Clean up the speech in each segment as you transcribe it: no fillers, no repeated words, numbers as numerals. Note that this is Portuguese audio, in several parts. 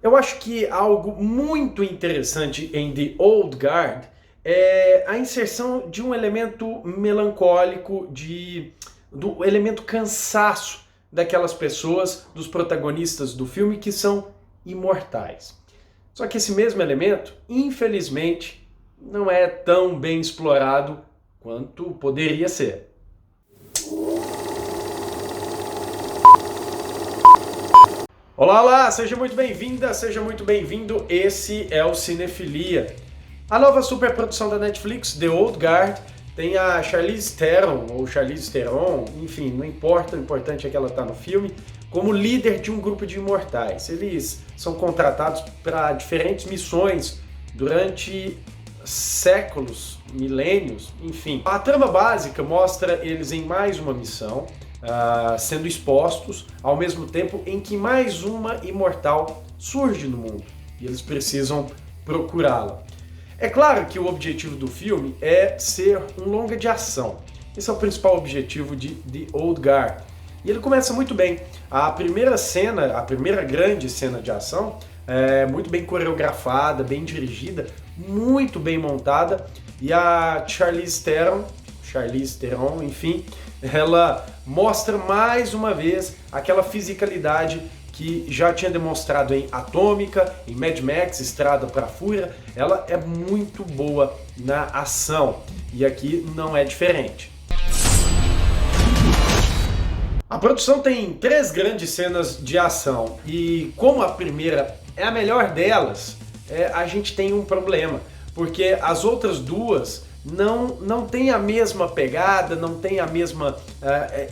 Eu acho que algo muito interessante em The Old Guard é a inserção de um elemento melancólico, do elemento cansaço daquelas pessoas, dos protagonistas do filme que são imortais. Só que esse mesmo elemento, infelizmente, não é tão bem explorado quanto poderia ser. Olá, olá! Seja muito bem-vinda, seja muito bem-vindo. Esse é o Cinefilia. A nova superprodução da Netflix, The Old Guard, tem a Charlize Theron, ou Charlize Theron, enfim, não importa, o importante é que ela está no filme, como líder de um grupo de imortais. Eles são contratados para diferentes missões durante séculos, milênios, enfim. A trama básica mostra eles em mais uma missão, sendo expostos ao mesmo tempo em que mais uma imortal surge no mundo e eles precisam procurá-la. É claro que o objetivo do filme é ser um longa de ação. Esse é o principal objetivo de The Old Guard. E ele começa muito bem. A primeira cena, a primeira grande cena de ação, é muito bem coreografada, bem dirigida, muito bem montada. E a Charlize Theron, enfim, ela mostra mais uma vez aquela fisicalidade que já tinha demonstrado em Atômica, em Mad Max, Estrada para a Fúria. Ela é muito boa na ação e aqui não é diferente. A produção tem 3 grandes cenas de ação e como a primeira é a melhor delas, a gente tem um problema, porque as outras duas não tem a mesma pegada, não tem a mesma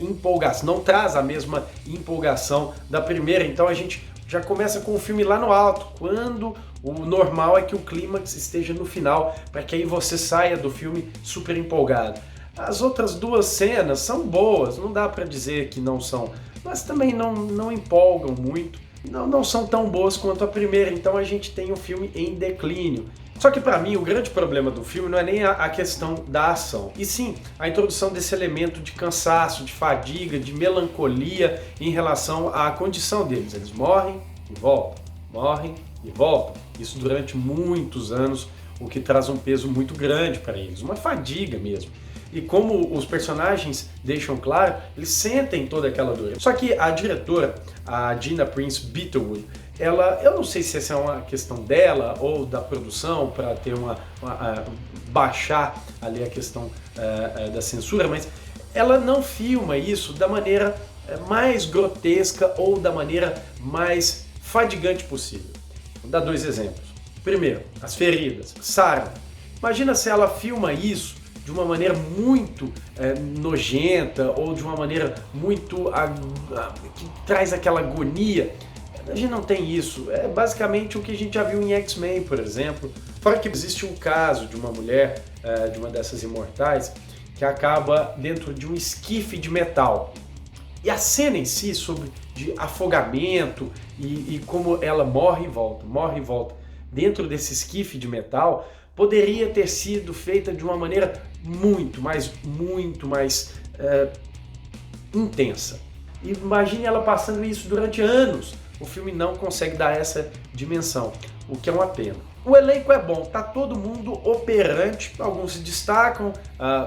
empolgação, não traz a mesma empolgação da primeira, então a gente já começa com o filme lá no alto, quando o normal é que o clímax esteja no final, para que aí você saia do filme super empolgado. As outras 2 cenas são boas, não dá para dizer que não são, mas também não empolgam muito, não são tão boas quanto a primeira, então a gente tem um filme em declínio. Só que para mim o grande problema do filme não é nem a questão da ação, e sim a introdução desse elemento de cansaço, de fadiga, de melancolia em relação à condição deles. Eles morrem e voltam, morrem e voltam. Isso durante muitos anos, o que traz um peso muito grande para eles, uma fadiga mesmo. E como os personagens deixam claro, eles sentem toda aquela dor. Só que a diretora, a Gina Prince Bythewood, eu não sei se essa é uma questão dela ou da produção para ter baixar ali a questão da censura, mas ela não filma isso da maneira mais grotesca ou da maneira mais fadigante possível. Vou dar 2 exemplos. Primeiro, as feridas saram. Imagina se ela filma isso de uma maneira muito nojenta ou de uma maneira muito que traz aquela agonia. A gente não tem isso, é basicamente o que a gente já viu em X-Men, por exemplo. Fora que existe um caso de uma mulher, de uma dessas imortais, que acaba dentro de um esquife de metal. E a cena em si, de afogamento e como ela morre e volta dentro desse esquife de metal, poderia ter sido feita de uma maneira muito mais intensa. E imagine ela passando isso durante anos. O filme não consegue dar essa dimensão, o que é uma pena. O elenco é bom, tá todo mundo operante, alguns se destacam,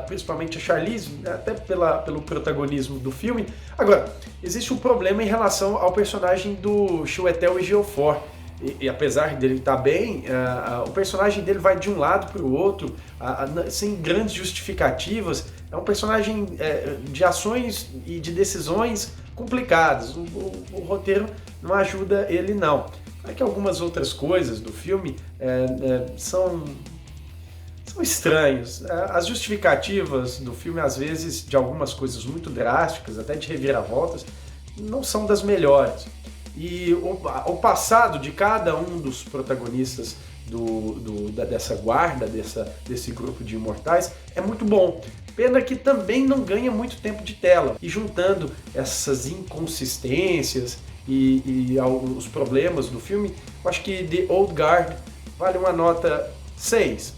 principalmente a Charlize, até pelo protagonismo do filme. Agora, existe um problema em relação ao personagem do Chiwetel Ejiofor. E apesar dele estar bem, o personagem dele vai de um lado para o outro, sem grandes justificativas. É um personagem de ações e de decisões complicadas. O roteiro não ajuda ele, não. É que algumas outras coisas do filme são estranhos. As justificativas do filme, às vezes, de algumas coisas muito drásticas, até de reviravoltas, não são das melhores. E o passado de cada um dos protagonistas dessa guarda, desse grupo de imortais, é muito bom. Pena que também não ganha muito tempo de tela. E juntando essas inconsistências e os problemas do filme, eu acho que The Old Guard vale uma nota 6.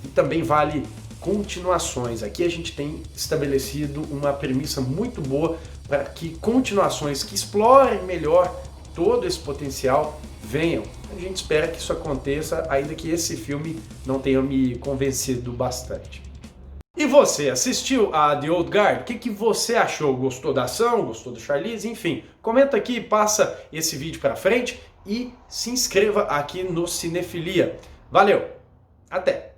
E também vale continuações. Aqui a gente tem estabelecido uma premissa muito boa para que continuações que explorem melhor todo esse potencial venham. A gente espera que isso aconteça, ainda que esse filme não tenha me convencido bastante. E você, assistiu a The Old Guard? O que você achou? Gostou da ação? Gostou do Charlize? Enfim, comenta aqui, passa esse vídeo pra frente e se inscreva aqui no Cinefilia. Valeu, até!